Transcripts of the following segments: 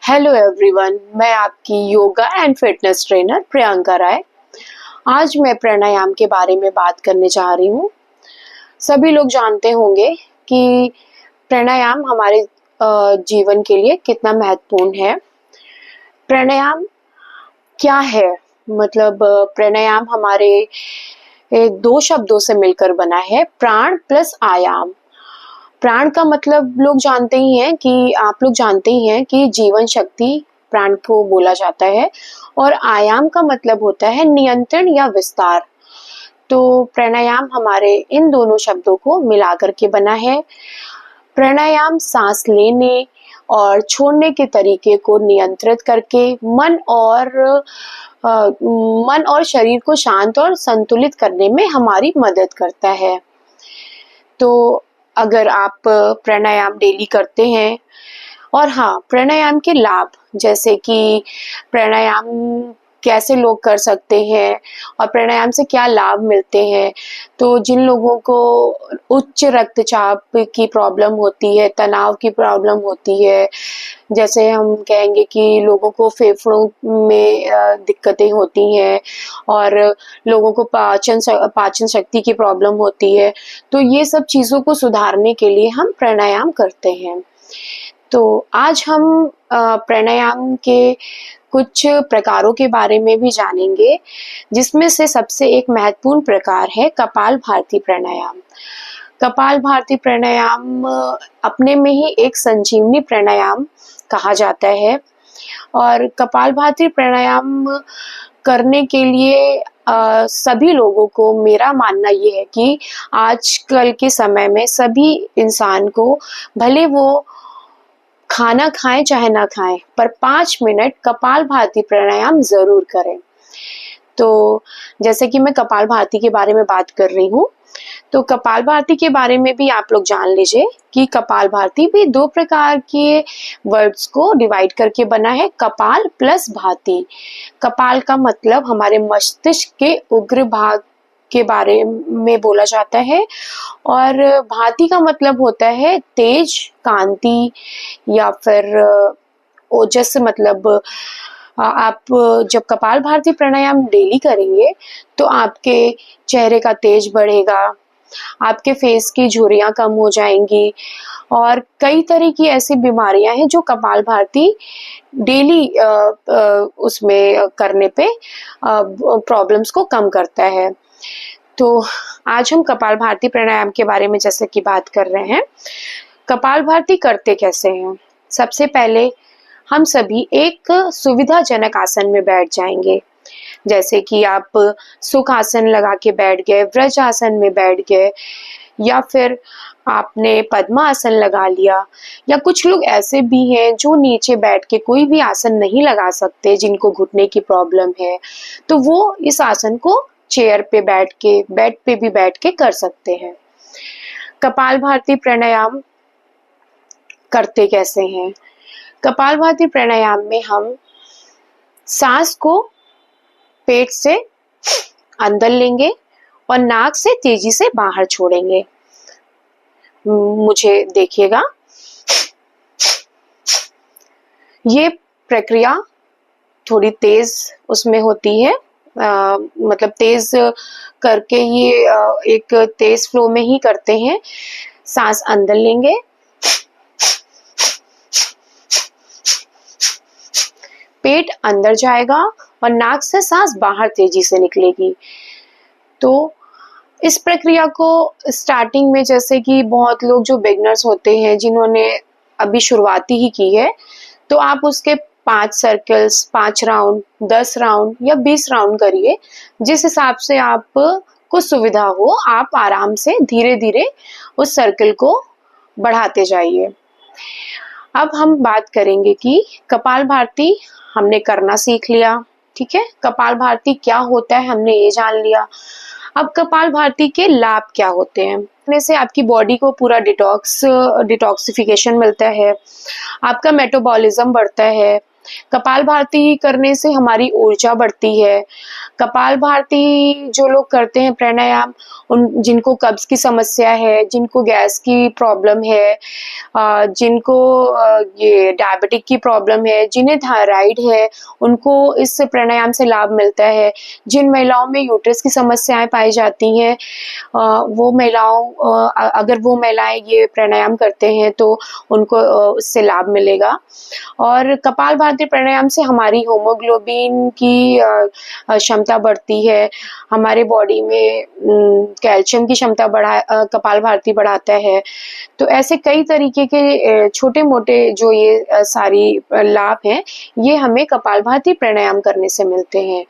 Hello everyone, मैं आपकी yoga and fitness trainer Priyanka Rai. आज मैं प्राणायाम के बारे में बात करने जा रही हूँ। सभी लोग जानते होंगे कि प्राणायाम हमारे जीवन के लिए कितना महत्वपूर्ण है। प्राणायाम क्या है? प्राणायाम हमारे दो शब्दों से मिलकर बना है, प्राण प्लस आयाम। प्राण का मतलब आप लोग जानते ही हैं कि जीवन शक्ति प्राण को बोला जाता है, और आयाम का मतलब होता है नियंत्रण या विस्तार। तो प्राणायाम हमारे इन दोनों शब्दों को मिलाकर के बना है। प्राणायाम सांस लेने और छोड़ने के तरीके को नियंत्रित करके मन और शरीर को शांत और संतुलित करने में हमारी मदद करता है। तो अगर आप प्राणायाम डेली करते हैं, और हाँ, प्राणायाम के लाभ, जैसे कि प्राणायाम कैसे लोग कर सकते हैं और प्राणायाम से क्या लाभ मिलते हैं। तो जिन लोगों को उच्च रक्तचाप की प्रॉब्लम होती है, तनाव की प्रॉब्लम होती है, जैसे हम कहेंगे कि लोगों को फेफड़ों में दिक्कतें होती हैं, और लोगों को पाचन शक्ति की प्रॉब्लम होती है, तो ये सब चीज़ों को सुधारने के लिए हम प्राणायाम करते हैं। तो आज हम प्राणायाम के कुछ प्रकारों के बारे में भी जानेंगे, जिसमें से सबसे एक महत्वपूर्ण प्रकार है कपालभाति प्राणायाम। कपालभाति प्राणायाम अपने में ही एक संजीवनी प्राणायाम कहा जाता है, और कपालभाति प्राणायाम करने के लिए सभी लोगों को, मेरा मानना ये है कि आजकल के समय में सभी इंसान को, भले वो खाना खाएं चाहे ना खाएं, पर 5 मिनट कपालभाति प्राणायाम जरूर करें। तो जैसे कि मैं कपालभाति के बारे में बात कर रही हूँ, तो कपालभाति के बारे में भी आप लोग जान लीजिए कि कपालभाति भी 2 प्रकार के वर्ड्स को डिवाइड करके बना है, कपाल प्लस भाति। कपाल का मतलब हमारे मस्तिष्क के उग्र भाग के बारे में बोला जाता है, और भाति का मतलब होता है तेज, कांति या फिर ओजस। आप जब कपालभाति प्राणायाम डेली करेंगे तो आपके चेहरे का तेज बढ़ेगा, आपके फेस की झुर्रियां कम हो जाएंगी, और कई तरह की ऐसी बीमारियां हैं जो कपालभाति डेली उसमें करने पे प्रॉब्लम्स को कम करता है। तो आज हम कपालभाति प्राणायाम के बारे में जैसे कि बात कर रहे हैं। कपालभाति करते कैसे हैं? सबसे पहले हम सभी एक सुविधाजनक आसन में बैठ जाएंगे, जैसे कि आप सुख आसन लगा के बैठ गए, व्रज आसन में बैठ गए, या फिर आपने पद्मासन लगा लिया, या कुछ लोग ऐसे भी हैं जो नीचे बैठ के कोई भी आसन नहीं लगा सकते, जिनको घुटने की प्रॉब्लम है, तो वो इस आसन को चेयर पे बैठ के, बेड पे भी बैठ के कर सकते हैं। कपालभाति प्राणायाम करते कैसे हैं? कपालभाति प्राणायाम में हम सांस को पेट से अंदर लेंगे और नाक से तेजी से बाहर छोड़ेंगे। मुझे देखिएगा, ये प्रक्रिया थोड़ी तेज उसमें होती है, तेज करके ये एक तेज फ्लो में ही करते हैं। सांस अंदर लेंगे, पेट अंदर जाएगा और नाक से सांस बाहर तेजी से निकलेगी। तो इस प्रक्रिया को स्टार्टिंग में, जैसे कि बहुत लोग जो बिगनर्स होते हैं, जिन्होंने अभी शुरुआती ही की है, तो आप उसके 5 सर्कल्स, 5 राउंड, 10 राउंड या 20 राउंड करिए। जिस हिसाब से आपको सुविधा हो, आप आराम से धीरे धीरे उस सर्कल को बढ़ाते जाइए। अब हम बात करेंगे कि कपालभाति हमने करना सीख लिया, ठीक है। कपालभाति क्या होता है हमने ये जान लिया। अब कपालभाति के लाभ क्या होते हैं? करने से आपकी बॉडी को पूरा डिटॉक्सिफिकेशन मिलता है, आपका मेटाबॉलिज्म बढ़ता है, कपालभाति करने से हमारी ऊर्जा बढ़ती है। कपालभाति जो लोग करते हैं प्राणायाम, उन जिनको कब्ज की समस्या है, जिनको गैस की प्रॉब्लम है, जिनको ये डायबिटिक की प्रॉब्लम है, जिन्हें थायराइड है, उनको इस प्राणायाम से लाभ मिलता है। जिन महिलाओं में यूट्रस की समस्याएं पाई जाती हैं, वो अगर वो महिलाएं ये प्राणायाम करते हैं तो उनको उससे लाभ मिलेगा। और कपालभाति प्राणायाम से हमारी हीमोग्लोबिन की क्षमता बढ़ती है। हमारे बॉडी में कैल्शियम की क्षमता कपालभाति बढ़ाता है। तो ऐसे कई तरीके के छोटे मोटे जो ये सारी लाभ हैं, ये हमें कपालभाति प्राणायाम करने से मिलते हैं।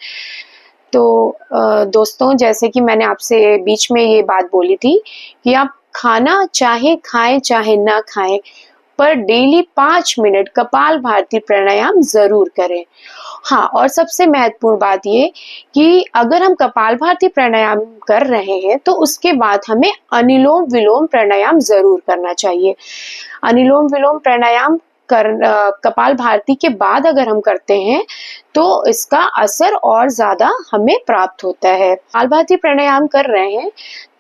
तो दोस्तों, जैसे कि मैंने आपसे बीच में ये बात बोली थी कि आप खाना चाहे खाएं चाहे ना खाएं, पर डेली 5 मिनट कपालभाति प्राणायाम जरूर करें। हाँ, और सबसे महत्वपूर्ण बात ये कि अगर हम कपालभाति प्राणायाम कर रहे हैं तो उसके बाद हमें अनुलोम विलोम प्राणायाम जरूर करना चाहिए। अनुलोम विलोम प्राणायाम कपालभाति के बाद अगर हम करते हैं तो इसका असर और ज्यादा हमें प्राप्त होता है। कपालभाति प्राणायाम कर रहे हैं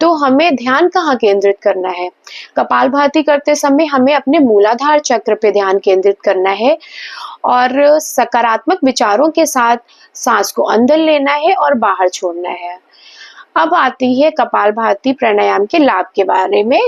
तो हमें ध्यान कहाँ केंद्रित करना है? कपालभाति करते समय हमें अपने मूलाधार चक्र पे ध्यान केंद्रित करना है और सकारात्मक विचारों के साथ सांस को अंदर लेना है और बाहर छोड़ना है। अब आती है कपालभाति प्राणायाम के लाभ के बारे में